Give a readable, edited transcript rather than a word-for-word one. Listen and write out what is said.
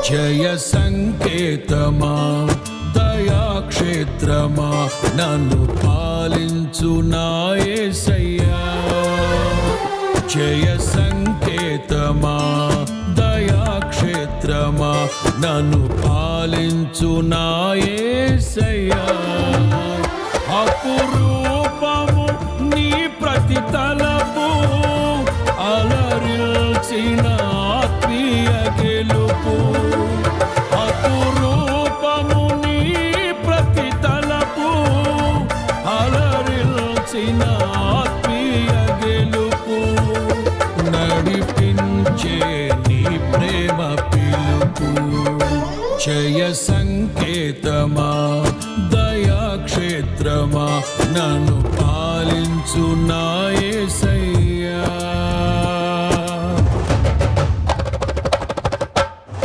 జయ సంకేతమా దయాక్షేత్రమా నన్ను పాలించు నా యేసయ్యా. జయ సంకేతమా దయాక్షేత్రమా నన్ను పాలించు నా యేసయ్యా. అపురూపము నీ ప్రతి తలపు అలరిల్చిన ఆత్మీయ గెలుపు. అపురూపము నీ ప్రతి తలపు అలరిల్చిన ఆత్మీయ గెలుపు. నడిపించే నీ ప్రేమ పిలుపు. జయ సంకేతమా దయాక్షేత్రమా నన్ను పాలించు నా యేసయ్యా.